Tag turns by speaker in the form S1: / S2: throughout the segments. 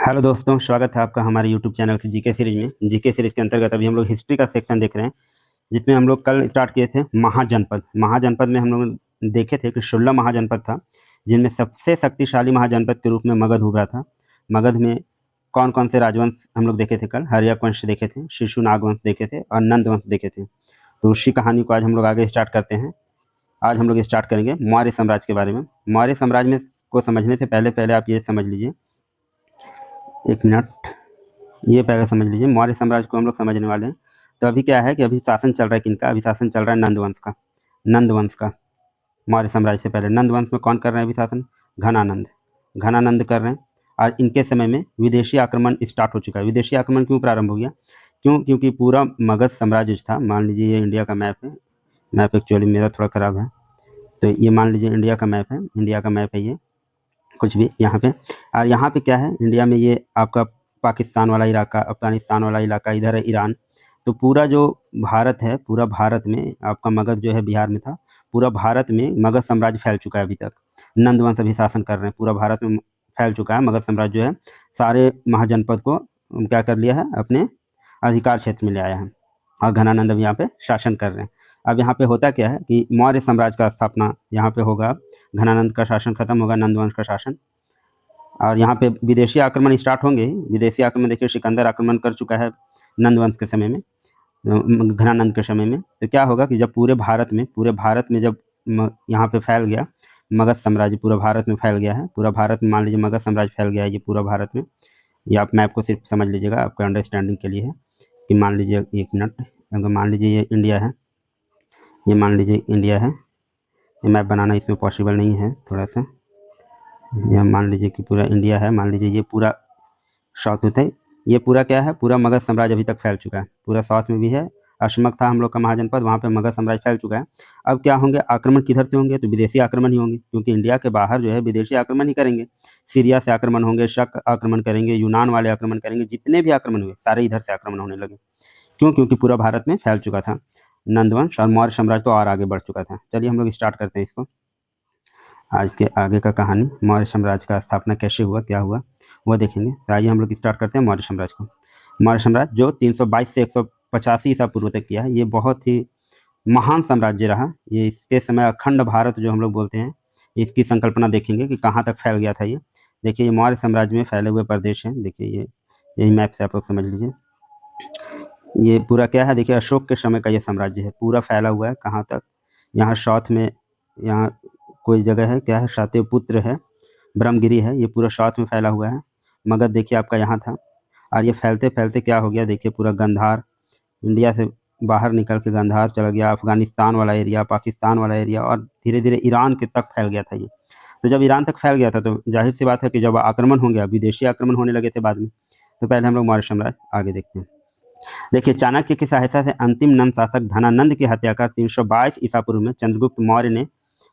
S1: Hello दोस्तों, स्वागत है आपका हमारे यूट्यूब चैनल की जीके सीरीज में। जीके सीरीज के अंतर्गत अभी हम लोग हिस्ट्री का सेक्शन देख रहे हैं, जिसमें हम लोग कल स्टार्ट किए थे महाजनपद। महाजनपद में हम लोग देखे थे कि 16 महाजनपद था, जिनमें सबसे शक्तिशाली महाजनपद के रूप में मगध उभरा था। मगध में कौन कौन से राजवंश हम लोग देखे थे कल? हर्यक वंश देखे थे, शिशुनाग वंश देखे थे और नंद वंश देखे थे। तो उसी कहानी को आज हम लोग आगे स्टार्ट करते हैं। आज हम लोग स्टार्ट करेंगे मौर्य साम्राज्य के बारे में। मौर्य साम्राज्य में को समझने से पहले आप ये समझ लीजिए, एक मिनट, ये पहले समझ लीजिए। मौर्य साम्राज्य को हम लोग समझने वाले हैं। तो अभी क्या है कि अभी शासन चल रहा है किनका? अभी शासन चल रहा है नंदवंश का। नंदवंश का मौर्य साम्राज्य से पहले नंदवंश में कौन कर रहे हैं अभी शासन? घनानंद। घनानंद कर रहे हैं। और इनके समय में विदेशी आक्रमण स्टार्ट हो चुका है। विदेशी आक्रमण क्यों प्रारंभ हो गया? क्योंकि पूरा मगध साम्राज्य जो था, मान लीजिए ये इंडिया का मैप है। मैप एक्चुअली मेरा थोड़ा ख़राब है, तो ये मान लीजिए इंडिया का मैप है। इंडिया का मैप है ये, कुछ भी यहाँ पे। और यहाँ पे क्या है, इंडिया में ये आपका पाकिस्तान वाला इलाका, अफगानिस्तान वाला इलाका, इधर है ईरान। तो पूरा जो भारत है, पूरा भारत में आपका मगध जो है बिहार में था। पूरा भारत में मगध साम्राज्य फैल चुका है अभी तक। नंदवंश अभी शासन कर रहे हैं, पूरा भारत में फैल चुका है। मगध साम्राज्य जो है सारे महाजनपद को क्या कर लिया है, अपने अधिकार क्षेत्र में ले आया है। और घनानंद अब यहाँ पे शासन कर रहे हैं। अब यहाँ पे होता क्या है कि मौर्य साम्राज्य का स्थापना यहाँ पे होगा। घनानंद का शासन खत्म होगा, नंदवंश का शासन। और यहाँ पे विदेशी आक्रमण स्टार्ट होंगे। विदेशी आक्रमण देखिए, सिकंदर आक्रमण कर चुका है नंदवंश के समय में, घनानंद के समय में। तो क्या होगा कि जब पूरे भारत में जब यहाँ पे फैल गया मगध साम्राज्य, पूरा भारत में फैल गया है। पूरा भारत में मान लीजिए मगध साम्राज्य फैल गया है, ये पूरा भारत में। ये आप मैप को सिर्फ समझ लीजिएगा, आपके अंडरस्टैंडिंग के लिए है। कि मान लीजिए, एक मिनट, अगर मान लीजिए ये इंडिया है, ये मान लीजिए इंडिया है। ये मैप बनाना इसमें पॉसिबल नहीं है थोड़ा सा। यह मान लीजिए कि पूरा इंडिया है। मान लीजिए ये पूरा साउथ में था। ये पूरा क्या है, पूरा मगध साम्राज्य अभी तक फैल चुका है। पूरा साउथ में भी है। अशमक था हम लोग का महाजनपद, वहाँ पे मगध साम्राज्य फैल चुका है। अब क्या होंगे, आक्रमण किधर से होंगे? तो विदेशी आक्रमण ही होंगे, क्योंकि इंडिया के बाहर जो है विदेशी आक्रमण ही करेंगे। सीरिया से आक्रमण होंगे, शक आक्रमण करेंगे, यूनान वाले आक्रमण करेंगे। जितने भी आक्रमण हुए सारे इधर से आक्रमण होने लगे। क्यों? क्योंकि पूरा भारत में फैल चुका था नंदवंश, और मौर्य साम्राज्य तो और आगे बढ़ चुका था। चलिए हम लोग स्टार्ट करते हैं इसको। आज के आगे का कहानी, मौर्य साम्राज्य का स्थापना कैसे हुआ, क्या हुआ, वो देखेंगे। तो आइए हम लोग स्टार्ट करते हैं मौर्य साम्राज्य को। मौर्य साम्राज्य जो 322 से 185 ईसा पूर्व तक किया है, ये बहुत ही महान साम्राज्य रहा। ये इसके समय अखंड भारत जो हम लोग बोलते हैं, इसकी संकल्पना देखेंगे कि कहाँ तक फैल गया था ये। देखिए, ये मौर्य साम्राज्य में फैले हुए प्रदेश हैं। देखिए ये, यही मैप से आप लोग समझ लीजिए। ये पूरा क्या है, देखिए अशोक के समय का ये साम्राज्य है, पूरा फैला हुआ है। कहाँ तक? यहाँ साउथ में, यहाँ कोई जगह है, क्या है, शातिपुत्र है, ब्रह्मगिरी है, ये पूरा साउथ में फैला हुआ है। मगध देखिए आपका यहाँ था। और ये फैलते फैलते क्या हो गया, देखिए पूरा गंधार, इंडिया से बाहर निकल के गंधार चला गया, अफगानिस्तान वाला एरिया, पाकिस्तान वाला एरिया, और धीरे धीरे ईरान के तक फैल गया था ये। तो जब ईरान तक फैल गया था, तो जाहिर सी बात है कि जब आक्रमण हो गया, विदेशी आक्रमण होने लगे थे बाद में। तो पहले हम लोग मौर्य साम्राज्य आगे देखते हैं। देखिए, चाणक्य की सहायता से अंतिम नंद शासक धनानंद की हत्या कर 322 ईसा पूर्व में चंद्रगुप्त मौर्य ने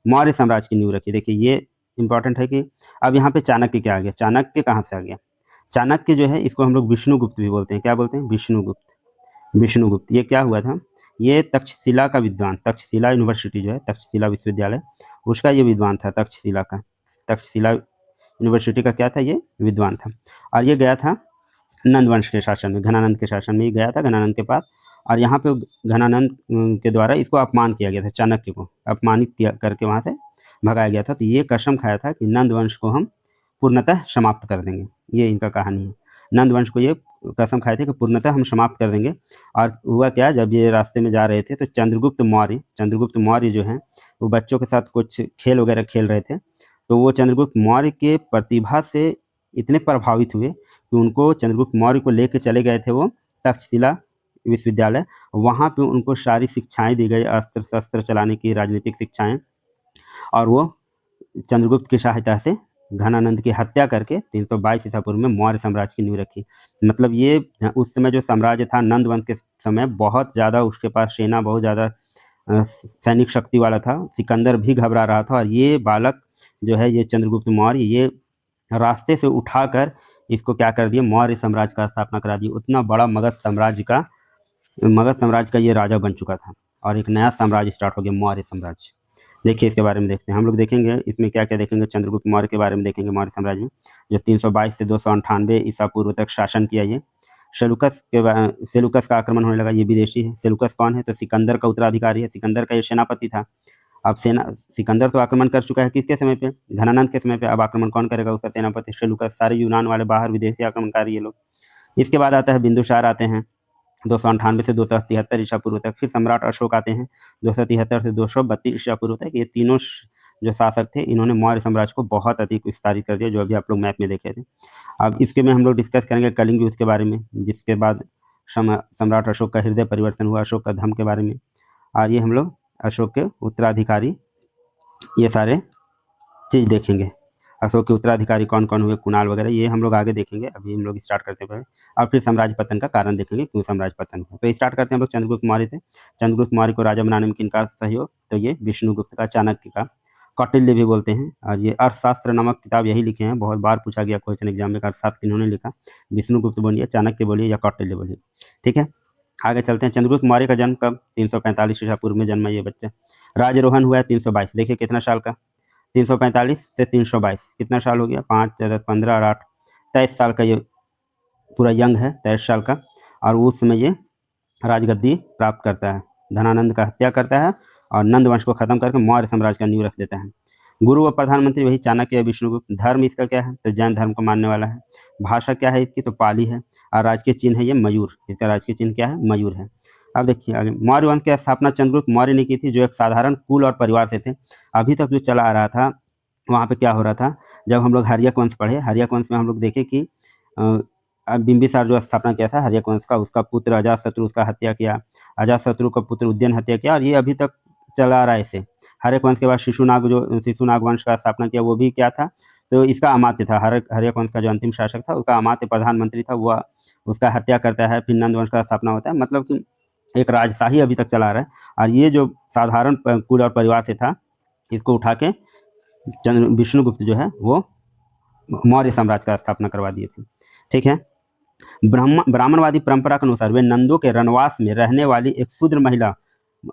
S1: मौर्य साम्राज्य की नींव रखी। देखिए ये इंपॉर्टेंट है कि अब यहाँ पे चाणक्य क्या आ गया, चाणक्य कहाँ से आ गया? चाणक्य जो है, इसको हम लोग विष्णुगुप्त भी बोलते हैं। क्या बोलते हैं? विष्णुगुप्त। विष्णुगुप्त ये क्या हुआ था, ये तक्षशिला का विद्वान, तक्षशिला यूनिवर्सिटी जो है, तक्षशिला विश्वविद्यालय, उसका ये विद्वान था। तक्षशिला का, तक्षशिला यूनिवर्सिटी का क्या था, ये विद्वान था। और ये गया था नंदवंश के शासन में, घनानंद के शासन में ही गया था, घनानंद के पास। और यहाँ पे घनानंद के द्वारा इसको अपमान किया गया था, चाणक्य को अपमानित किया करके वहाँ से भगाया गया था। तो ये कसम खाया था कि नंदवंश को हम पूर्णतः समाप्त कर देंगे। ये इनका कहानी है। नंदवंश को ये कसम खाए थे कि पूर्णतः हम समाप्त कर देंगे। और हुआ क्या, जब ये रास्ते में जा रहे थे तो चंद्रगुप्त मौर्य जो हैं, वो बच्चों के साथ कुछ खेल वगैरह खेल रहे थे। तो वो चंद्रगुप्त मौर्य के प्रतिभा से इतने प्रभावित हुए कि उनको, चंद्रगुप्त मौर्य को लेके चले गए थे वो तक्षशिला विश्वविद्यालय। वहाँ पे उनको सारी शिक्षाएं दी गई, अस्त्र शस्त्र चलाने की, राजनीतिक शिक्षाएं। और वो चंद्रगुप्त की सहायता से घनानंद की हत्या करके 322 ईसा पूर्व में मौर्य साम्राज्य की नींव रखी। मतलब ये उस समय जो साम्राज्य था नंदवंश के समय, बहुत ज़्यादा उसके पास सेना, बहुत ज़्यादा सैनिक शक्ति वाला था। सिकंदर भी घबरा रहा था। और ये बालक जो है, ये चंद्रगुप्त मौर्य, ये रास्ते से उठाकर इसको क्या कर दिया, मौर्य साम्राज्य का स्थापना करा दी। उतना बड़ा मगध साम्राज्य का ये राजा बन चुका था। और एक नया साम्राज्य स्टार्ट हो गया, मौर्य साम्राज्य। देखिए इसके बारे में देखते हैं हम लोग। देखेंगे इसमें क्या क्या देखेंगे। चंद्रगुप्त मौर्य के बारे में देखेंगे। मौर्य साम्राज्य में जो 322 से 298 ईसा पूर्व तक शासन किया। ये सेलुकस का आक्रमण होने लगा। ये विदेशी है। सेलुकस कौन है? तो सिकंदर का उत्तराधिकारी है। सिकंदर का ये सेनापति था। अब सिकंदर तो आक्रमण कर चुका है किसके समय पे? घनानंद के समय पे। अब आक्रमण कौन करेगा? उसका सेनापति सेलुकस। सारे यूनान वाले बाहर विदेशी आक्रमणकारी ये लोग। इसके बाद आता है बिंदुसार आते हैं 298 से 273 ईसा पूर्व तक। फिर सम्राट अशोक आते हैं 273 से 232 ईसा पूर्व तक। ये तीनों जो शासक थे इन्होंने मौर्य साम्राज्य को बहुत अधिक विस्तारित कर दिया, जो अभी आप लोग मैप में देखे थे। अब इसके में हम लोग डिस्कस करेंगे कलिंग युद्ध के बारे में, जिसके बाद सम्राट अशोक का हृदय परिवर्तन हुआ, अशोक का धर्म के बारे में। और ये हम लोग अशोक के उत्तराधिकारी ये सारे चीज़ देखेंगे। अशोक के उत्तराधिकारी कौन कौन हुए, कुणाल वगैरह, ये हम लोग आगे देखेंगे। अभी हम लोग स्टार्ट करते हैं और फिर साम्राज्य पतन का कारण देखेंगे, क्यों साम्राज्य पतन हुआ। तो स्टार्ट करते हैं हम लोग चंद्रगुप्त मौर्य से। चंद्रगुप्त मौर्य को राजा बनाने में किनका सहयोग? तो ये विष्णुगुप्त का, चाणक्य का, कौटिल्य भी बोलते हैं। और ये अर्थशास्त्र नामक किताब यही लिखे हैं। बहुत बार पूछा गया क्वेश्चन एग्जाम में, अर्थशास्त्र इन्होंने लिखा। विष्णुगुप्त बोलिए, चाणक्य बोलिए या कौटिल्य बोलिए, ठीक है। आगे चलते हैं। चंद्रगुप्त मौर्य का जन्म कब? 345 ईसा पूर्व में जन्मा ये बच्चा। राजरोहण हुआ है 322। देखिए कितना साल का? 345 से 322 कितना साल हो गया? 5 + 15 और 8 23 साल का ये पूरा यंग है, 23 साल का। और उस समय ये राजगद्दी प्राप्त करता है। धनानंद का हत्या करता है और नंद वंश को खत्म करके मौर्य साम्राज्य का नींव रख देता है। गुरु व प्रधानमंत्री वही चाणक्य या विष्णुगुप्त। धर्म इसका क्या है? तो जैन धर्म को मानने वाला है। भाषा क्या है इसकी? तो पाली है। और राजकीय चिन्ह है ये मयूर। इसका राजकीय चिन्ह क्या है? मयूर है। अब देखिए आगे, मौर्य वंश की स्थापना चंद्रगुप्त मौर्य ने की थी, जो एक साधारण कुल और परिवार से थे। अभी तक जो चला आ रहा था वहाँ पे क्या हो रहा था, जब हम लोग हर्यक वंश पढ़े, हर्यक वंश में हम लोग देखे कि बिंबिसार जो स्थापना किया था हर्यक वंश का, उसका पुत्र अजातशत्रु उसका हत्या किया। अजातशत्रु का पुत्र उदयन हत्या किया, और ये अभी तक चला आ रहा है ऐसे। हर्यक वंश के बाद शिशुनाग वंश का स्थापना किया, वो भी क्या था? तो इसका अमात्य था। हर्यक वंश का जो अंतिम शासक था उसका अमात्य प्रधानमंत्री था, वो उसका हत्या करता है। फिर नंद वंश का स्थापना होता है। मतलब कि एक राजशाही अभी तक चला आ रहा है। और ये जो साधारण कुल और परिवार से था, इसको उठा के विष्णुगुप्त जो है वो मौर्य साम्राज्य का स्थापना करवा दिए थे, ठीक है। ब्राह्मणवादी परंपरा के अनुसार वे नंदों के रनवास में रहने वाली एक शूद्र महिला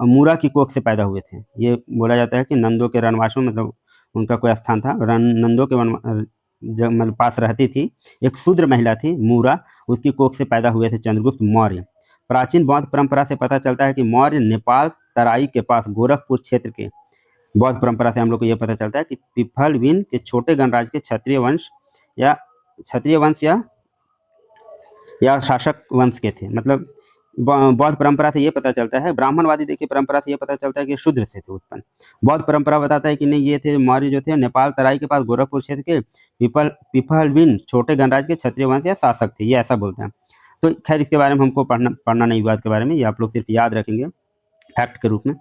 S1: मूरा की कोख से पैदा हुए थे। ये बोला जाता है कि नंदों के रनवास में, मतलब उनका कोई स्थान था, नंदों के मतलब पास रहती थी एक शूद्र महिला थी मूरा, उसकी कोख से पैदा हुए थे चंद्रगुप्त मौर्य। प्राचीन बौद्ध परंपरा से पता चलता है कि मौर्य नेपाल तराई के पास गोरखपुर क्षेत्र के, बौद्ध परंपरा से हम लोग को यह पता चलता है कि पिपलविन के छोटे गणराज्य के क्षत्रिय वंश या शासक वंश के थे। मतलब बौद्ध परंपरा से ये पता चलता है। ब्राह्मणवादी देखिए परंपरा से ये पता चलता है कि शूद्र से थे उत्पन्न। बौद्ध परंपरा बताता है कि नहीं, ये थे मौर्य जो थे नेपाल तराई के पास गोरखपुर क्षेत्र के पिपलविन छोटे गणराज्य के क्षत्रिय वंश या शासक थे, ये ऐसा बोलते हैं। तो खैर इसके बारे में हमको पढ़ना नहीं, विवाद के बारे में, ये आप लोग सिर्फ याद रखेंगे फैक्ट के रूप में।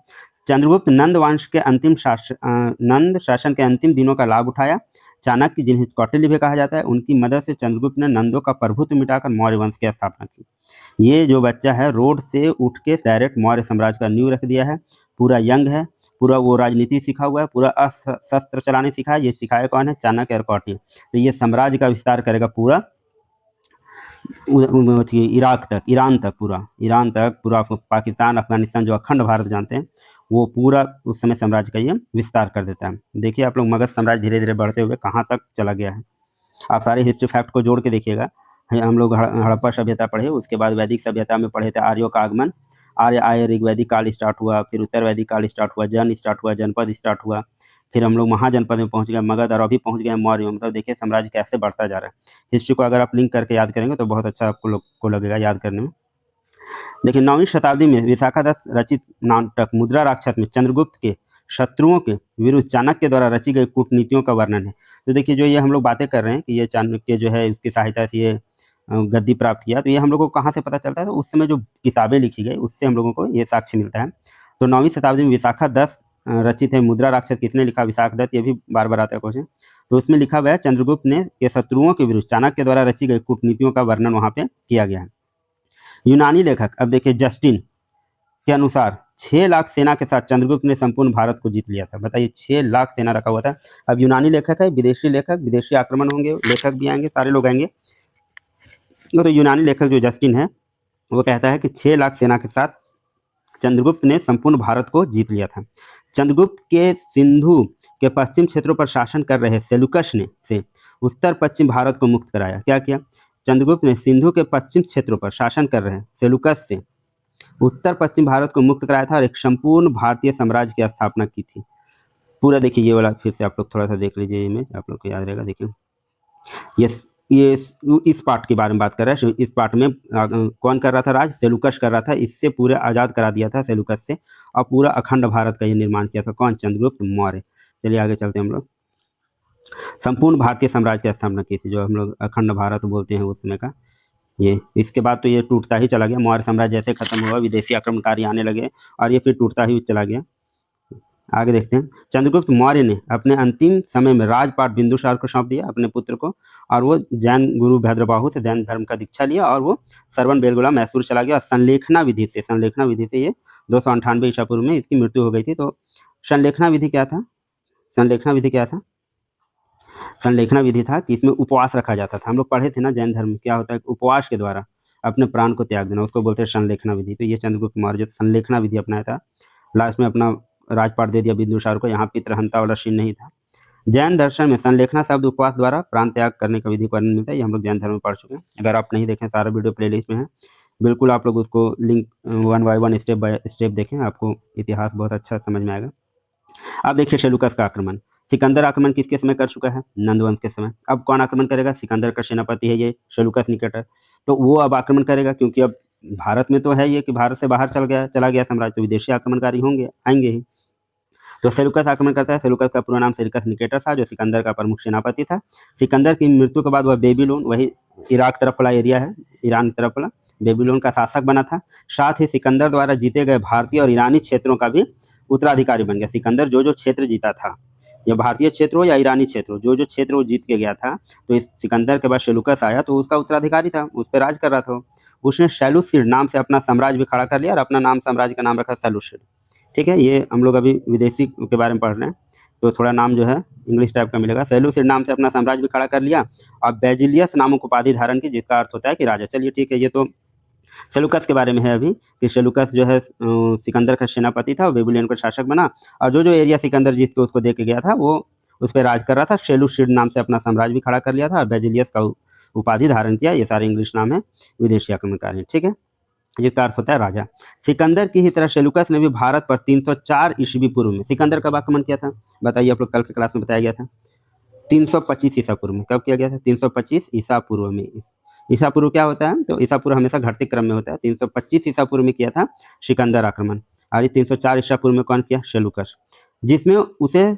S1: चंद्रगुप्त नंद वंश के नंद शासन के अंतिम दिनों का लाभ उठाया। चाणक्य, जिन्हें कौटिल्य भी कहा जाता है, उनकी मदद से चंद्रगुप्त ने नंदों का प्रभुत्व मिटाकर मौर्य वंश की स्थापना की। ये जो बच्चा है रोड से उठ के डायरेक्ट मौर्य साम्राज्य का नींव रख दिया है। पूरा यंग है, पूरा वो राजनीति सीखा हुआ है, पूरा शस्त्र चलाने सीखा है। ये सिखाया कौन है? चाणक्य और कौटिल्य। तो ये साम्राज्य का विस्तार करेगा पूरा ईरान तक, पूरा पाकिस्तान, अफगानिस्तान, जो अखंड भारत जानते हैं, वो पूरा उस समय साम्राज्य का ये विस्तार कर देता है। देखिए आप लोग मगध साम्राज्य धीरे धीरे बढ़ते हुए कहाँ तक चला गया है। आप सारे हिस्ट्री फैक्ट को जोड़ के देखिएगा। हम लोग हड़प्पा सभ्यता पढ़े, उसके बाद वैदिक सभ्यता में पढ़े थे आर्यों का आगमन। आर्य आए, ऋग्वैदिक काल स्टार्ट हुआ, फिर उत्तर वैदिक काल स्टार्ट हुआ, जनपद स्टार्ट हुआ, फिर हम लोग महाजनपद में पहुंच गए मगध, और अभी पहुंच गए मौर्य में। मतलब देखिए साम्राज्य कैसे बढ़ता जा रहा है। हिस्ट्री को अगर आप लिंक करके याद करेंगे तो बहुत अच्छा आपको लोग को लगेगा याद करने में। लेकिन 9वीं शताब्दी में विशाखादत्त रचित नाटक मुद्रा राक्षस में चंद्रगुप्त के शत्रुओं के विरुद्ध चाणक्य द्वारा रची गई कूटनीतियों का वर्णन है। तो देखिए जो ये हम लोग बातें कर रहे हैं कि ये चाणक्य जो है उसकी सहायता से ये गद्दी प्राप्त किया, तो ये हम लोगों को कहाँ से पता चलता है? तो उस समय जो किताबें लिखी गई उससे हम लोगों को ये साक्ष्य मिलता है। तो 9वीं शताब्दी में विशाखादत्त रचित है मुद्रा राक्षस। किसने लिखा? विशाखादत्त। ये भी बार बार आता है क्वेश्चन। तो उसमें लिखा हुआ है चंद्रगुप्त ने के शत्रुओं के विरुद्ध चाणक्य द्वारा रची गई कूटनीतियों का वर्णन वहाँ पे किया गया है। यूनानी लेखक, अब देखिए जस्टिन के अनुसार 6 लाख सेना के साथ चंद्रगुप्त ने संपूर्ण भारत को जीत लिया था। बताइए 6 लाख सेना रखा हुआ था। अब यूनानी लेखक है, विदेशी लेखक, विदेशी आक्रमण होंगे, लेखक भी आएंगे, सारे लोग आएंगे। तो यूनानी लेखक जो जस्टिन है वो कहता है कि 6 लाख सेना के साथ चंद्रगुप्त ने संपूर्ण भारत को जीत लिया था। चंद्रगुप्त के सिंधु के पश्चिम क्षेत्रों पर शासन कर रहे सेलुकस ने से उत्तर पश्चिम भारत को मुक्त कराया। क्या किया? चंद्रगुप्त ने सिंधु के पश्चिम क्षेत्रों पर शासन कर रहे सेलुकस से उत्तर पश्चिम भारत को मुक्त कराया था और एक संपूर्ण भारतीय साम्राज्य की स्थापना की थी। पूरा देखिए ये वाला, फिर से आप लोग थोड़ा सा देख लीजिए इमेज, आप लोग को याद रहेगा। देखिए ये इस पार्ट के बारे में बात कर रहा है। इस पार्ट में कौन कर रहा था राज? सेलुकस कर रहा था। इससे पूरे आज़ाद करा दिया था सेलुकस से, और पूरा अखंड भारत का ये निर्माण किया था। कौन? चंद्रगुप्त मौर्य। चलिए आगे चलते हैं हम लोग। संपूर्ण भारतीय साम्राज्य की स्थापना की थी, जो हम लोग अखंड भारत बोलते हैं उस समय का। ये इसके बाद तो ये टूटता ही चला गया। मौर्य साम्राज्य जैसे खत्म हुआ, विदेशी आक्रमणकारी आने लगे और ये फिर टूटता ही चला गया। आगे देखते हैं। चंद्रगुप्त मौर्य ने अपने अंतिम समय में राजपाट बिंदुसार को सौंप दिया, अपने पुत्र को, और वो जैन गुरु भद्रबाहु से जैन धर्म का दीक्षा लिया और वो श्रवण बेलगोला मैसूर चला गया। और संलेखना विधि से ये 298 ईसा पूर्व में इसकी मृत्यु हो गई थी। तो संलेखना विधि क्या था? संलेखना विधि था कि इसमें उपवास रखा जाता था। हम लोग पढ़े थे ना जैन धर्म क्या होता है, उपवास के द्वारा अपने प्राण को त्याग देना, उसको बोलते हैं संलेखना विधि। तो ये चंद्रगुप्त मौर्य जो संलेखना विधि अपनाया था, लास्ट में अपना राजपाट दे दिया बिंदुसार को। यहाँ पितृहंता वाला सीन नहीं था। जैन दर्शन में संलेखना शब्द उपवास द्वारा प्राण त्याग करने का विधि को वर्णन मिलता है। ये हम लोग जैन धर्म में पढ़ चुके हैं। अगर आप नहीं देखें, सारा वीडियो प्लेलिस्ट में है, बिल्कुल आप लोग उसको link 1 by 1 step by step देखें, आपको इतिहास बहुत अच्छा समझ में आएगा। अब देखिए सेलुकस का आक्रमण। सिकंदर आक्रमण किसके समय कर चुका है? नंदवंश के समय। अब कौन आक्रमण करेगा? सिकंदर का सेनापति है ये सेलुकस निकेटर, तो वो अब आक्रमण करेगा, क्योंकि अब भारत में तो है ये कि भारत से बाहर चला गया साम्राज्य, तो विदेशी आक्रमणकारी आएंगे ही। तो सेलुकस आक्रमण करता है। सेलुकस का पूरा नाम सेलुकस निकेटर था, जो सिकंदर का प्रमुख सेनापति था। सिकंदर की मृत्यु के बाद वह बेबीलोन, वही इराक तरफ वाला एरिया है, ईरान तरफ वाला, बेबीलोन का शासक बना था। साथ ही सिकंदर द्वारा जीते गए भारतीय और ईरानी क्षेत्रों का भी उत्तराधिकारी बन गया। सिकंदर जो क्षेत्र जीता था, या भारतीय क्षेत्र हो या ईरानी क्षेत्र हो, जो क्षेत्र वो जीत के गया था, तो इस सिकंदर के बाद सेलुकस आया तो उसका उत्तराधिकारी था, उस पर राज कर रहा था। उसने सेलुसिड नाम से अपना साम्राज्य भी खड़ा कर लिया और अपना नाम साम्राज्य का नाम रखा सेलुसिड। ठीक है, ये हम लोग अभी विदेशी के बारे में पढ़ रहे हैं, तो थोड़ा नाम जो है इंग्लिश टाइप का मिलेगा। सेलुसिड नाम से अपना साम्राज्य भी खड़ा कर लिया और बेजिलियस नामक उपाधि धारण की, जिसका अर्थ होता है कि राजा। चलिए ठीक है, ये तो सेलुकस के बारे में है अभी, कि सेलुकस जो है सिकंदर का सेनापति था, बेबीलोन का शासक बना, और जो एरिया सिकंदर जीत के उसको दे के गया था, वो उस पर राज कर रहा था। सेलुसिड नाम से अपना साम्राज्य भी खड़ा कर लिया था और बेजिलियस का उपाधि धारण किया। ये सारे इंग्लिश नाम है, विदेशी आक्रमणकारी। ठीक है, जिसका अर्थ होता है राजा। सिकंदर की ही तरह सेलुकस ने भी भारत पर 304 ईस्वी पूर्व में, सिकंदर कब आक्रमण किया था बताइए? आप लोग कल के क्लास में बताया गया था 325 ईसा पूर्व में। कब किया गया था? 325 ईसा पूर्व में। ईसा पूर्व क्या होता है? तो ईसा पूर्व हमेशा घटते क्रम में होता है। 325 ईसा पूर्व में किया था सिकंदर आक्रमण, और 304 ईसा पूर्व में कौन किया? सेलुकस, जिसमें उसे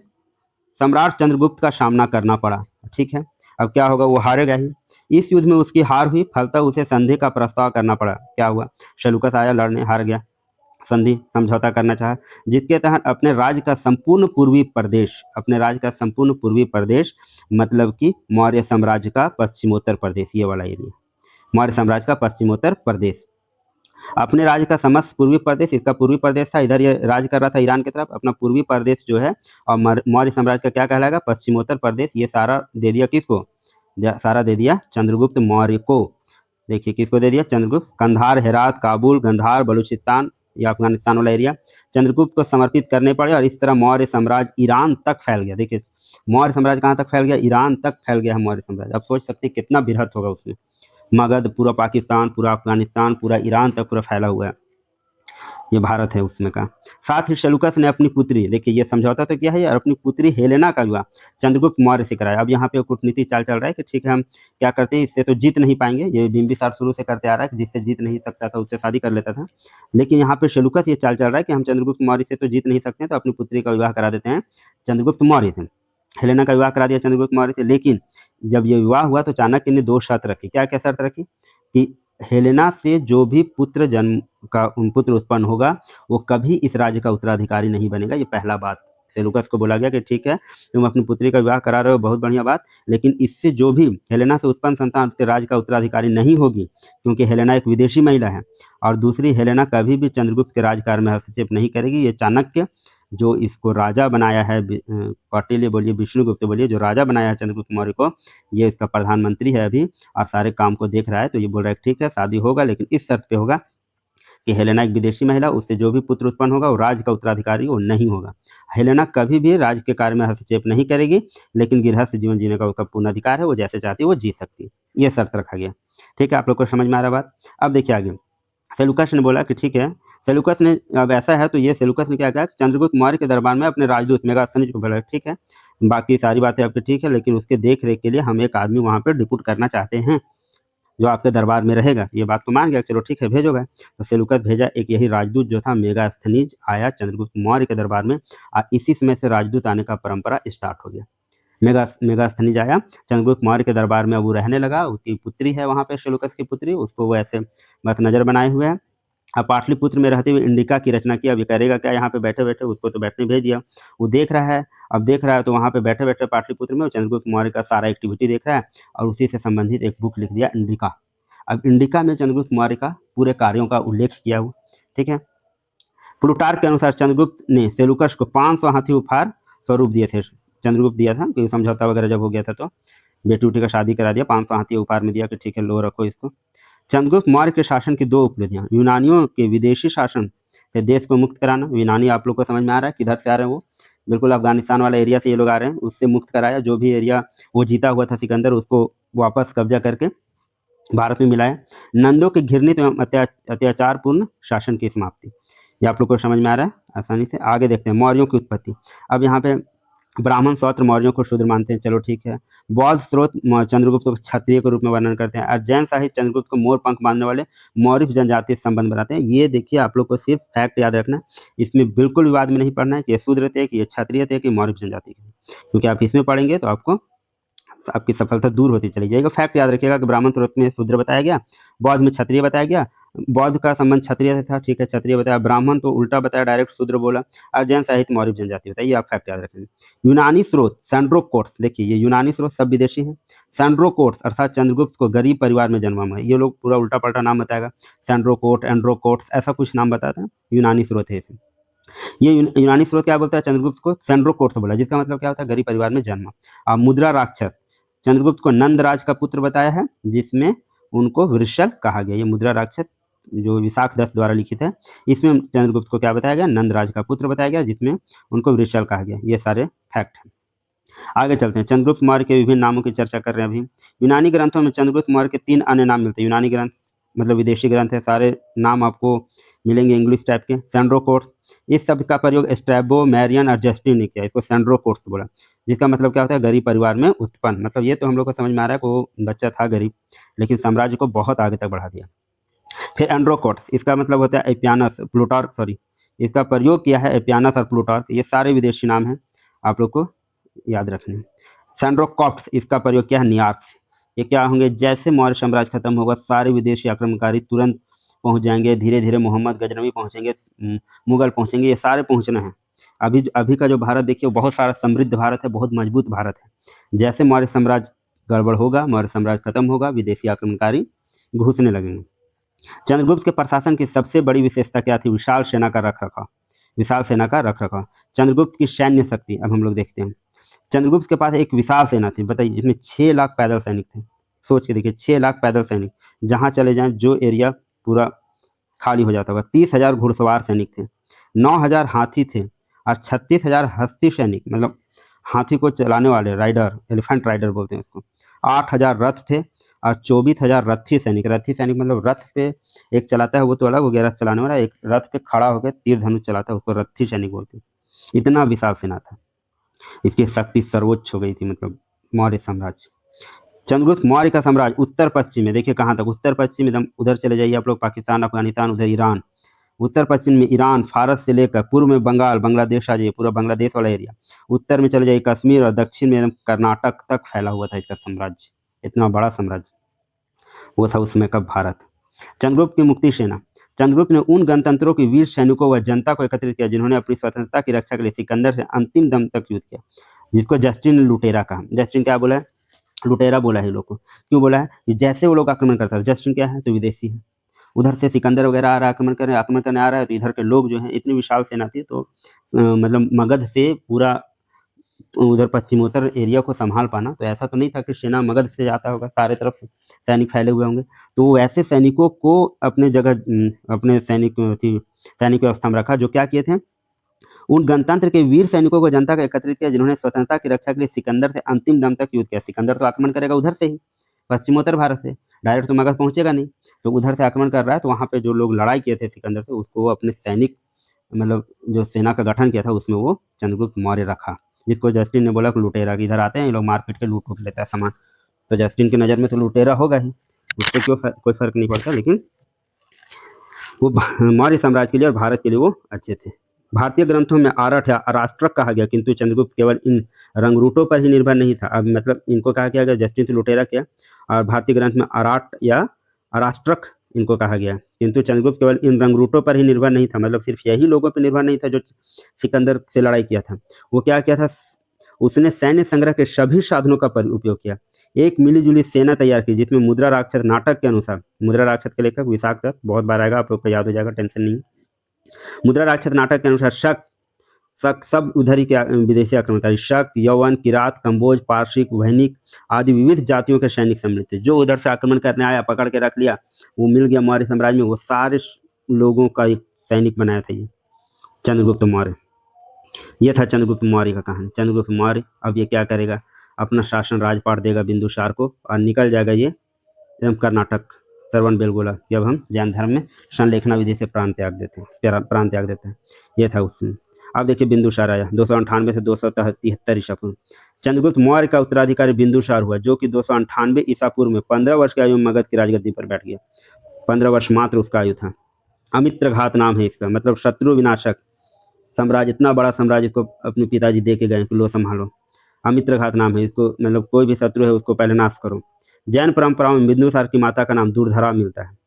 S1: सम्राट चंद्रगुप्त का सामना करना पड़ा। ठीक है, अब क्या होगा? वो हारेगा ही। इस युद्ध में उसकी हार हुई, फलतः उसे संधि का प्रस्ताव करना पड़ा। क्या हुआ? सेलुकस आया लड़ने, हार गया, संधि समझौता करना चाहा, जिसके तहत अपने राज्य का संपूर्ण पूर्वी प्रदेश, मतलब कि मौर्य साम्राज्य का पश्चिमोत्तर प्रदेश, ये वाला एरिया मौर्य साम्राज्य का पश्चिमोत्तर प्रदेश, अपने राज्य का समस्त पूर्वी प्रदेश, इसका पूर्वी प्रदेश था, इधर ये राज कर रहा था ईरान की तरफ, अपना पूर्वी प्रदेश जो है, और मौर्य साम्राज्य का क्या कहलाएगा? पश्चिमोत्तर प्रदेश। ये सारा दे दिया किसको? सारा दे दिया चंद्रगुप्त मौर्य को। देखिए किसको दे दिया? चंद्रगुप्त। कंधार, हेरात, काबुल, गंधार, बलूचिस्तान, या अफगानिस्तान वाला एरिया चंद्रगुप्त को समर्पित करने पड़े, और इस तरह मौर्य साम्राज्य ईरान तक फैल गया। देखिए मौर्य साम्राज्य कहाँ तक फैल गया? ईरान तक फैल गया है मौर्य साम्राज्य। आप सोच सकते हैं कितना बृहत होगा उसमें। मगध, पूरा पाकिस्तान, पूरा अफगानिस्तान, पूरा ईरान तक पूरा फैला हुआ है, ये भारत है उसमें का। साथ ही सेलुकस ने अपनी पुत्री, देखिए ये समझौता तो क्या है, और अपनी पुत्री हेलेना का विवाह चंद्रगुप्त मौर्य से कराया। अब यहाँ पे कूटनीति चाल चल रहा है कि ठीक है, हम क्या करते हैं, इससे तो जीत नहीं पाएंगे, ये बिंबिसार शुरू से करते आ रहा है कि जिससे जीत नहीं सकता था उससे शादी कर लेता था, लेकिन यहाँ पे सेलुकस ये चाल चल रहा है कि हम चंद्रगुप्त मौर्य से तो जीत नहीं सकते, तो अपनी पुत्री का विवाह करा देते हैं चंद्रगुप्त मौर्य से। हेलेना का विवाह करा दिया चंद्रगुप्त मौर्य से, लेकिन जब ये विवाह हुआ तो चाणक्य ने 2 शर्त रखी। क्या क्या शर्त रखी? कि हेलेना से जो भी पुत्र उत्पन्न होगा वो कभी इस राज्य का उत्तराधिकारी नहीं बनेगा। ये पहला बात सेलुकस को बोला गया कि ठीक है, तुम अपनी पुत्री का विवाह करा रहे हो, बहुत बढ़िया बात, लेकिन इससे जो भी हेलेना से उत्पन्न संतान उसके राज्य का उत्तराधिकारी नहीं होगी, क्योंकि हेलेना एक विदेशी महिला है। और दूसरी, हेलेना कभी भी चंद्रगुप्त के राजकाज में हस्तक्षेप नहीं करेगी। ये चाणक्य जो इसको राजा बनाया है, कौटिल्य बोलिए, विष्णुगुप्त बोलिए, जो राजा बनाया है चंद्रगुप्त मौर्य को, ये इसका प्रधानमंत्री है अभी और सारे काम को देख रहा है। तो ये बोल रहा है ठीक है शादी होगा, लेकिन इस शर्त पे होगा कि हेलेना एक विदेशी महिला, उससे जो भी पुत्र उत्पन्न होगा वो राज्य का उत्तराधिकारी वो नहीं होगा। हेलेना कभी भी राज्य के कार्य में हस्तक्षेप नहीं करेगी, लेकिन गृहस्थ जीवन जीने का उसका पूर्ण अधिकार है, वो जैसे चाहती है वो जी सकती है। ये शर्त रखा गया। ठीक है, आप लोग को समझ में आ रहा बात। अब देखिए आगे, सेलूकस ने बोला कि ठीक है, सेलूकस ने अब ऐसा है तो ये सेलूकस ने क्या किया, चंद्रगुप्त मौर्य के दरबार में अपने राजदूत मेगास्थनीज को बोला ठीक है, बाकी सारी बातें आपकी ठीक है, लेकिन उसके देख रेख के लिए हम एक आदमी वहाँ पे डिप्यूट करना चाहते हैं जो आपके दरबार में रहेगा। ये बात तो मान गया, चलो ठीक है भेजो भाई। तो सेलूकस भेजा, एक यही राजदूत जो था मेगास्थनीज आया चंद्रगुप्त मौर्य के दरबार में, और इसी समय से राजदूत आने का परंपरा स्टार्ट हो गया। मेगास्थनीज आया चंद्रगुप्त मौर्य के दरबार में, अब वो रहने लगा। उसकी पुत्री है वहाँ पे, सेलूकस की पुत्री, उसको वो ऐसे बस नजर बनाए हुए है। अब पाटलिपुत्र में रहते हुए इंडिका की रचना की। अब ये करेगा क्या यहाँ पे बैठे बैठे, उसको तो बैठने भेज दिया, वो देख रहा है। अब देख रहा है तो वहाँ पे बैठे बैठे पाटलिपुत्र में चंद्रगुप्त मौर्य का सारा एक्टिविटी देख रहा है, और उसी से संबंधित एक बुक लिख दिया, इंडिका। अब इंडिका में चंद्रगुप्त मौर्य का पूरे कार्यों का उल्लेख किया हुआ। ठीक है, प्लूटार्क के अनुसार चंद्रगुप्त ने सेलूकस को 500 हाथी उपहार स्वरूप दिए थे। चंद्रगुप्त दिया था, क्योंकि समझौता वगैरह जब हो गया था तो बेटी उटी का शादी करा दिया, 500 हाथी उपहार में दिया कि ठीक है लो रखो इसको। चंद्रगुप्त मौर्य के शासन की 2 उपलब्धियां, यूनानियों के विदेशी शासन से देश को मुक्त कराना। यूनानी आप लोग को समझ में आ रहा है किधर से आ रहे हैं वो, बिल्कुल अफगानिस्तान वाला एरिया से ये लोग आ रहे हैं, उससे मुक्त कराया। जो भी एरिया वो जीता हुआ था सिकंदर, उसको वापस कब्जा करके भारत में मिलाया। नंदों के घृणित एवं अत्याचारपूर्ण शासन की समाप्ति। ये आप लोग को समझ में आ रहा है आसानी से। आगे देखते हैं मौर्यों की उत्पत्ति। अब यहाँ पे ब्राह्मण सौत्र मौर्यों को शूद्र मानते हैं, चलो ठीक है। बौद्ध स्रोत चंद्रगुप्त को क्षत्रिय के रूप में वर्णन करते हैं, और जैन साहित्य चंद्रगुप्त को मोर पंख बांधने वाले मौर्य जनजाति से संबंध बनाते हैं। ये देखिए आप लोग को सिर्फ फैक्ट याद रखना है, इसमें बिल्कुल विवाद में नहीं पढ़ना है कि ये शूद्र थे कि ये क्षत्रिय थे कि मौर्य जनजाति के, क्योंकि आप इसमें पढ़ेंगे तो आपकी सफलता दूर होती चली जाएगी। फैक्ट याद रखिएगा कि ब्राह्मण स्रोत में शूद्र बताया गया, बौद्ध में क्षत्रिय बताया गया, बौद्ध का संबंध क्षत्रिय से था, ठीक है क्षत्रिय बताया, ब्राह्मण तो उल्टा बताया, डायरेक्ट शूद्र बोला, और जैन साहित्य मौर्य जनजाति बताइए, आप फैक्ट याद रखेंगे। यूनानी स्रोत सैंड्रोकोट्स, देखिए ये यूनानी स्रोत सब विदेशी हैं। सैंड्रोकोट्स अर्थात चंद्रगुप्त को गरीब परिवार में जन्मा हुआ है, ये लोग पूरा उल्टा पलटा नाम बताएगा, सैंड्रोकोट एंड्रोकोट्स ऐसा कुछ नाम बताता है, यूनानी स्रोत है इसे। ये यूनानी स्रोत क्या बोलता है, चंद्रगुप्त को सैंड्रोकोट्स बोला, जिसका मतलब क्या होता है, गरीब परिवार में जन्मा। अब मुद्रा राक्षस, चंद्रगुप्त को नंदराज का पुत्र बताया है, जिसमें उनको वृषल कहा गया। ये मुद्रा राक्षस जो विशाख दत्त द्वारा लिखित है, इसमें चंद्रगुप्त को क्या बताया गया, नंदराज का पुत्र बताया गया, जिसमें उनको वृषल कहा गया। ये सारे फैक्ट हैं। आगे चलते हैं, चंद्रगुप्त मौर्य के विभिन्न नामों की चर्चा कर रहे हैं अभी। यूनानी ग्रंथों में चंद्रगुप्त मौर्य के 3 अन्य नाम मिलते हैं। यूनानी ग्रंथ मतलब विदेशी ग्रंथ है, सारे नाम आपको मिलेंगे इंग्लिश टाइप के। सैंड्रोकोट्स, इस शब्द का प्रयोग स्ट्रैबो, मैरियन और जस्टिन ने किया, इसको सैंड्रोकोट्स बोला, जिसका मतलब क्या होता है, गरीब परिवार में उत्पन्न। मतलब ये तो हम लोग को समझ में आ रहा है कि वो बच्चा था गरीब, लेकिन साम्राज्य को बहुत आगे तक बढ़ा दिया। फिर एंड्रोकोट्स, इसका मतलब होता है एपियानस, प्लूटार्क, सॉरी, इसका प्रयोग किया है एपियानस और प्लूटार्क, ये सारे विदेशी नाम हैं, आप लोग को याद रखने। सैंड्रोकॉप्ट्स, इसका प्रयोग किया है नियार्क्स। ये क्या होंगे, जैसे मौर्य साम्राज्य खत्म होगा सारे विदेशी आक्रमणकारी तुरंत पहुंच जाएंगे, धीरे धीरे मोहम्मद गजनवी पहुंचेंगे, मुगल पहुंचेंगे, ये सारे पहुंचना है। अभी अभी का जो भारत देखिए वो बहुत सारा समृद्ध भारत है, बहुत मजबूत भारत है। जैसे मौर्य साम्राज्य गड़बड़ होगा, मौर्य साम्राज्य खत्म होगा, विदेशी आक्रमणकारी घुसने लगेंगे। चंद्रगुप्त के प्रशासन की सबसे बड़ी विशेषता क्या थी, विशाल सेना का रख रखाव, विशाल सेना का रख रखाव। चंद्रगुप्त की सैन्य शक्ति अब हम लोग देखते हैं। चंद्रगुप्त के पास एक विशाल सेना थी, बताइए, जिसमें 6 लाख पैदल सैनिक थे। सोच के देखिए, 6 लाख पैदल सैनिक, जहां चले जाएं जो एरिया पूरा खाली हो जाता होगा। 30,000 घुड़सवार सैनिक थे, 9,000 हाथी थे, और 36,000 हस्ती सैनिक, मतलब हाथी को चलाने वाले राइडर, एलिफेंट राइडर बोलते हैं उसको। 8,000 रथ थे, और 24,000 रथी सैनिक। रथी सैनिक मतलब रथ पे एक चलाता है वो तो अलग हो गया, रथ चलाने वाला, एक रथ पे खड़ा होकर तीर धनुष चलाता है उसको रथी सैनिक बोलते हैं। इतना विशाल सेना था, इसकी शक्ति सर्वोच्च हो गई थी, मतलब मौर्य साम्राज्य। चंद्रगुप्त मौर्य का साम्राज्य उत्तर पश्चिम में, देखिए कहाँ तक, उत्तर पश्चिम एकदम उधर चले जाइए आप लोग, पाकिस्तान अफगानिस्तान, उधर ईरान, उत्तर पश्चिम में ईरान फारस से लेकर पूर्व में बंगाल, बांग्लादेश आ जाइए, पूरा बांग्लादेश वाला एरिया, उत्तर में चले जाइए कश्मीर, और दक्षिण में एकदम कर्नाटक तक फैला हुआ था इसका साम्राज्य। इतना बड़ा साम्राज्य वो था उस समय का भारत। चंद्रगुप्त की मुक्ति सेना, चंद्रगुप्त ने उन गणतंत्रों की वीर सैनिकों व जनता को एकत्रित किया जिन्होंने अपनी स्वतंत्रता की रक्षा के लिए सिकंदर से अंतिम दम तक युद्ध किया, जिसको जस्टिन ने लुटेरा कहा। जस्टिन क्या बोला है, लुटेरा बोला है लोग को, क्यों बोला है कि जैसे वो लोग आक्रमण करता है, जस्टिन क्या है तो विदेशी है, उधर से सिकंदर वगैरह आ रहा है, आक्रमण करने आ रहा है, तो इधर के लोग जो हैं, इतनी विशाल सेना थी, तो मतलब मगध से पूरा उधर पश्चिमोत्तर एरिया को संभाल पाना। तो ऐसा तो नहीं था कि सेना मगध से जाता होगा, सारे तरफ सैनिक फैले हुए होंगे। तो ऐसे सैनिकों को अपने जगह अपने सैनिक व्यवस्था में रखा, जो क्या किए थे, उन गणतंत्र के वीर सैनिकों को जनता का एकत्रित किया जिन्होंने स्वतंत्रता की रक्षा के लिए सिकंदर से अंतिम दम तक युद्ध किया। सिकंदर तो आक्रमण करेगा उधर से ही, पश्चिमोत्तर भारत से, डायरेक्ट तो मगध पहुंचेगा नहीं, तो उधर से आक्रमण कर रहा है। तो वहाँ पे जो लोग लड़ाई किए थे सिकंदर से, उसको वो अपने सैनिक मतलब जो सेना का गठन किया था उसमें वो चंद्रगुप्त मौर्य रखा, जिसको जस्टिन ने बोला कि लुटेरा, कि इधर आते हैं ये लोग मार पीट के लूट लेता है सामान। तो जस्टिन की नज़र में तो लुटेरा होगा ही, उससे कोई फर्क नहीं पड़ता, लेकिन वो मौर्य साम्राज्य के लिए और भारत के लिए वो अच्छे थे। भारतीय ग्रंथों में आरठ या अराष्ट्रक कहा गया, किंतु चंद्रगुप्त केवल इन रंगरूटों पर ही निर्भर नहीं था। अब मतलब इनको कहा गया जस्टिन तो लुटेरा किया, और भारतीय ग्रंथ में आराट या अराष्ट्रक इनको कहा गया, किंतु चंद्रगुप्त केवल इन रंगरूटों पर ही निर्भर नहीं था। मतलब सिर्फ यही लोगों पर निर्भर नहीं था जो सिकंदर से लड़ाई किया था। वो क्या किया था, उसने सैन्य संग्रह के सभी साधनों का उपयोग किया। एक मिलीजुली सेना तैयार की, जिसमें मुद्रा राक्षस नाटक के अनुसार, मुद्रा राक्षस के लेखक विशाख दत्त, बहुत बार आएगा, आप लोग को याद हो जाएगा, टेंशन नहीं। मुद्रा राक्षस नाटक के अनुसार शक शक सब उधरी के विदेशी आक्रमणकारी, शक, यवन, किरात, कंबोज, पारसिक, वैनिक आदि विविध जातियों के सैनिक सम्मिलित थे। जो उधर से आक्रमण करने आया, पकड़ के रख लिया, वो मिल गया मौर्य साम्राज्य में, वो सारे लोगों का एक सैनिक बनाया था ये चंद्रगुप्त मौर्य। ये था चंद्रगुप्त मौर्य का कहानी। चंद्रगुप्त मौर्य अब ये क्या करेगा, अपना शासन राजपाट देगा बिंदुसार को, और निकल जाएगा ये एवं कर्नाटक श्रवण बेलगोला, जब हम जैन धर्म में संलेखना विधि से प्राण त्याग देते हैं। ये था उसमें। अब देखिए बिंदुसार आया 298 से 273 ईसा पूर्व। चंद्रगुप्त मौर्य का उत्तराधिकारी बिंदुसार हुआ, जो कि 298 ईसा पूर्व में 15 वर्ष की आयु में मगध की राजगद्दी पर बैठ गया। 15 वर्ष मात्र उसका आयु था। अमित्रघात नाम है इसका, मतलब शत्रु विनाशक साम्राज्य। इतना बड़ा साम्राज्य को अपने पिताजी दे के गए कि लो संभालो। अमित्रघात नाम है इसको, मतलब कोई भी शत्रु है उसको पहले नाश करो। जैन परंपराओं में बिंदुसार की माता का नाम दुर्धरा मिलता है।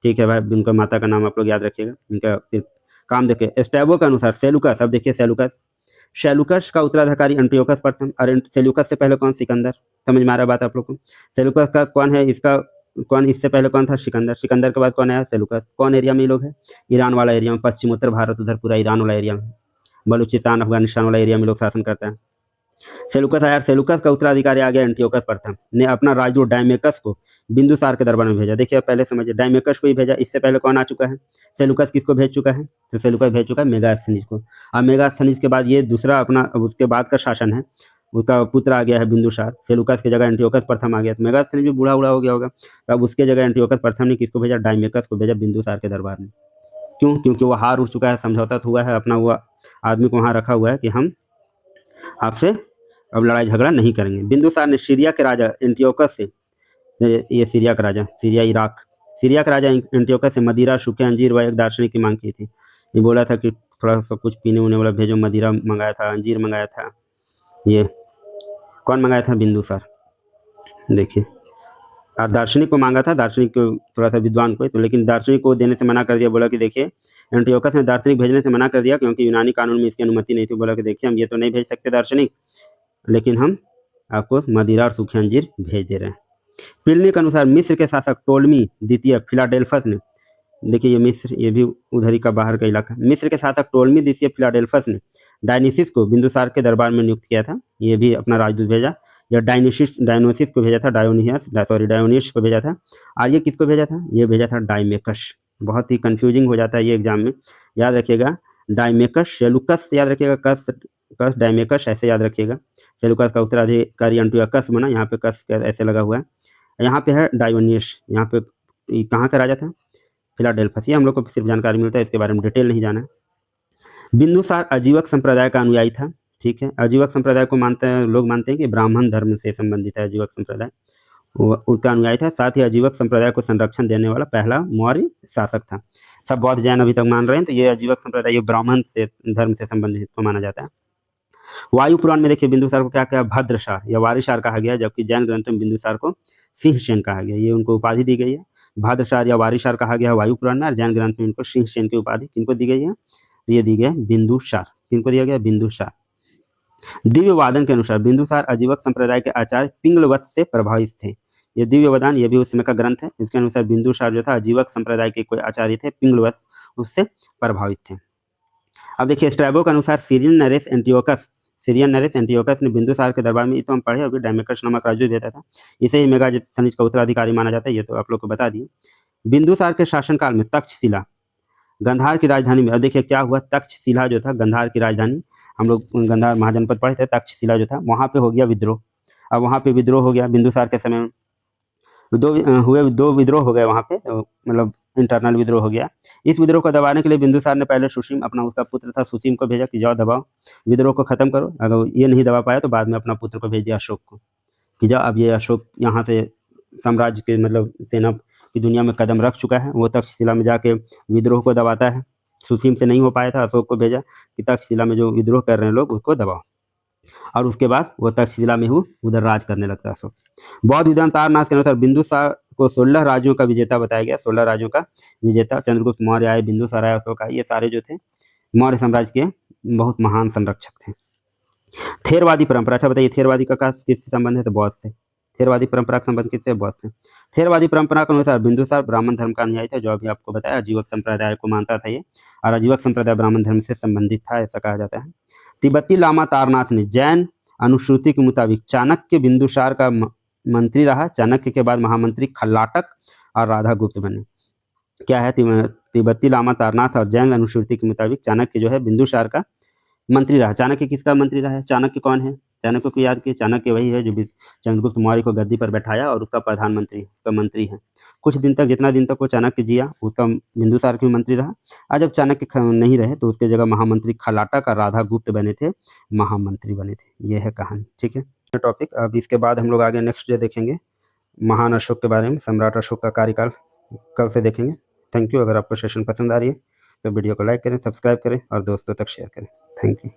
S1: ठीक है भाई, इनका माता का नाम आप लोग याद रखिएगा। इनका फिर काम देखिए, स्टैबो के अनुसार सेलुकस, अब देखिए सेलुकस का उत्तराधिकारी एंटियोकस प्रथम। और सेलुकस से पहले कौन, सिकंदर। समझ में आ रहा बात आप लोग को। सेलुकस का कौन है, इसका कौन, इससे पहले कौन था, सिकंदर। सिकंदर के बाद कौन आया, सेलुकस। कौन एरिया में ये लोग है, ईरान वाला एरिया में, पश्चिमोत्तर भारत, उधर पूरा ईरान वाला एरिया में, बलूचिस्तान अफगानिस्तान वाला एरिया में लोग शासन करता है। सेलुकस आया, सेलुकस का उत्तराधिकारी आ गया एंटियोकस प्रथम ने अपना राजदूत डायमेकस को बिंदुसार के दरबार में भेजा। देखिए पहले समझिए, डायमेकस को ही भेजा। इससे पहले कौन आ चुका है, सेलुकस किसको भेज चुका है, तो सेलुकस भेज चुका है मेगास्थनीज को। और मेगास्थनीज के बाद ये दूसरा अपना, अब उसके बाद का शासन है, उसका पुत्र आ गया है बिंदुसार। सेलुकस की जगह एंटियोकस प्रथम आ गया, तो मेगास्थनीज भी बूढ़ा हो गया होगा। तब उसके जगह एंटियोकस प्रथम ने किसको भेजा, डायमेकस को भेजा बिंदुसार के दरबार में। क्यों, क्योंकि वो हार उठ चुका है, समझौता तो हुआ है, अपना वो आदमी को वहाँ रखा हुआ है कि हम आपसे अब लड़ाई झगड़ा नहीं करेंगे। बिंदुसार ने सीरिया के राजा एंटियोकस से, ये सीरिया का राजा, सीरिया का राजा एंटियोकस से मदिरा, सूखे अंजीर व एक दार्शनिक की मांग की थी। ये बोला था कि थोड़ा सा कुछ पीने उने वाला भेजो, मदिरा मंगाया था, अंजीर मंगाया था। ये कौन मंगाया था, बिंदुसार। देखिए, और दार्शनिक को मांगा था, दार्शनिक को थोड़ा सा विद्वान को, तो लेकिन दार्शनिक को देने से मना कर दिया। बोला कि देखिए, एंटियोकस ने दार्शनिक भेजने से मना कर दिया क्योंकि यूनानी कानून में इसकी अनुमति नहीं थी। बोला कि देखिए, हम ये तो नहीं भेज सकते दार्शनिक, लेकिन हम आपको मदिरा और सूखे अंजीर भेज दे रहे हैं। प्लिनी के अनुसार मिस्र के शासक टोलमी द्वितीय फिलाडेल्फस ने, देखिए ये मिस्र, ये भी उधरी का बाहर का इलाका। मिस्र के शासक टोलमी द्वितीय फिलाडेल्फस ने डायनिसिस को बिंदुसार के दरबार में नियुक्त किया था। ये भी अपना राजदूत भेजा। या डायनोसिस को भेजा था, डायोनिस को भेजा था। और ये किसको भेजा था, ये भेजा था डायमेकस। बहुत ही कंफ्यूजिंग हो जाता है ये एग्जाम में, याद रखिएगा। डायमेकस, सेलुकस याद रखिएगा, कस डायमेकस ऐसे याद रखिएगा। सेलुकस का उत्तराधिकारी एंटियोकस बना, यहाँ पे कस ऐसे लगा हुआ है। यहाँ पे है डायोनियस, यहाँ पे कहाँ का राजा था, फिलाडेल्फस। ये हम लोग को सिर्फ जानकारी मिलता है, इसके बारे में डिटेल नहीं जाना है। बिंदुसार अजीवक संप्रदाय का अनुयायी था। ठीक है, अजीवक संप्रदाय को मानते हैं, लोग मानते हैं कि ब्राह्मण धर्म से संबंधित है अजीवक संप्रदाय, वो उनका अनुयायी था। साथ ही अजीवक संप्रदाय को संरक्षण देने वाला पहला मौर्य शासक था। सब बौद्ध जैन अभी तक मान रहे हैं, तो ये अजीवक संप्रदाय, ये ब्राह्मण से धर्म से संबंधित को माना जाता है। वायु पुराण में देखिए बिंदुसार को क्या कहा, भद्रसार या वारिसार कहा गया, जबकि जैन ग्रंथों में बिंदुसार को सिंहसेन कहा गया। ये उनको उपाधि दी गई है, भद्रसार या वारिसार कहा गया वायु पुराण में, और जैन ग्रंथ में इनको सिंहसेन की उपाधि किनको दी गई है, ये दी गई है बिंदुसार। किनको दिया गया, बिंदुसार। दिव्य वादन के अनुसार बिंदुसार अजीवक संप्रदाय के आचार्य पिंगलवत से प्रभावित थे। ये दिव्य वादन, ये भी उस समय का ग्रंथ है। इसके अनुसार बिंदुसार जो था अजीवक संप्रदाय के कोई आचार्य थे, पिंगलवत, उससे प्रभावित थे। अब देखिए स्ट्रैबो के अनुसार Syrian Naresh Antiochus Syrian Naresh Antiochus ने बिंदुसार के दरबार में, ये तो हम पढ़े अभी, डायमेकस नामक राजू भेजा था, इसे ही मेगाजनिज का उत्तराधिकारी माना जाता है, ये तो आप लोग को बता दिए। बिंदुसार के शासनकाल में तक्षशिला गंधार की राजधानी में, अब देखिए क्या हुआ, तक्षशिला जो था गंधार की राजधानी, हम लोग गंधार महाजनपद पढ़े थे, तक्षशिला जो था वहाँ पे हो गया विद्रोह। अब वहाँ पे विद्रोह हो गया बिंदुसार के समय में, दो विद्रोह हो गए वहाँ पे, मतलब इंटरनल विद्रोह हो गया। इस विद्रोह को दबाने के लिए बिंदुसार ने पहले सुसीम, अपना उसका पुत्र था सुसीम को भेजा कि जाओ दबाओ, विद्रोह को खत्म करो। अगर ये नहीं दबा पाया तो बाद में अपना पुत्र को भेज दिया अशोक को कि जाओ, अब ये अशोक यहाँ से साम्राज्य के मतलब सेना की दुनिया में कदम रख चुका है, वो तक्षशिला में जाके विद्रोह को दबाता है। सुसीम से नहीं हो पाया था, अशोक को भेजा कि तक्षशिला में जो विद्रोह कर रहे हैं लोग उसको दबाओ, और उसके बाद वो तक्षशिला में हूँ उधर राज करने लगता है अशोक। बौद्ध विद्वान तारनाथ के अनुसार बिंदुसार को 16 राज्यों का विजेता बताया गया, 16 राज्यों का विजेता। चंद्रगुप्त मौर्य आए, बिंदुसार आए, अशोक आए, ये सारे जो थे मौर्य साम्राज्य के बहुत महान संरक्षक थे। थेरवादी परंपरा, अच्छा बताइए थेरवादी का किससे संबंध है, तो बौद्ध से। थेरवादी परंपरा का संबंध किससे, बौद्ध से। थेरवादी परंपरा के अनुसार बिंदुसार ब्राह्मण धर्म का अनुयायी था, जो अभी आपको बताया, आजीवक संप्रदाय को मानता था ये, और आजीवक संप्रदाय ब्राह्मण धर्म से संबंधित था, ऐसा कहा जाता है। तिब्बती लामा तारनाथ ने जैन अनुश्रुति के मुताबिक चाणक्य बिंदुसार का मंत्री रहा, चाणक्य के बाद महामंत्री खल्लाटक और राधागुप्त बने। क्या है, तिब्बती लामा तारनाथ और जैन अनुश्रुति के मुताबिक चाणक्य जो है बिंदुसार का मंत्री रहा। चाणक्य किसका मंत्री रहा है, चाणक्य कौन है, चाणक्य को याद किए, चाणक्य वही है जो चंद्रगुप्त मौर्य को गद्दी पर बैठाया और उसका प्रधानमंत्री, उसका मंत्री है। कुछ दिन तक, जितना दिन तक वो चाणक्य जिया, उसका बिंदुसार की मंत्री रहा। और जब चाणक्य नहीं रहे तो उसके जगह महामंत्री खलाटक और राधागुप्त बने थे, महामंत्री बने थे। ये है कहानी, ठीक है टॉपिक। अब इसके बाद हम लोग आगे नेक्स्ट डे देखेंगे महान अशोक के बारे में, सम्राट अशोक का कार्यकाल कल से देखेंगे। Thank you. अगर आपको सेशन पसंद आ रही है तो वीडियो को लाइक करें, सब्सक्राइब करें और दोस्तों तक शेयर करें। Thank you.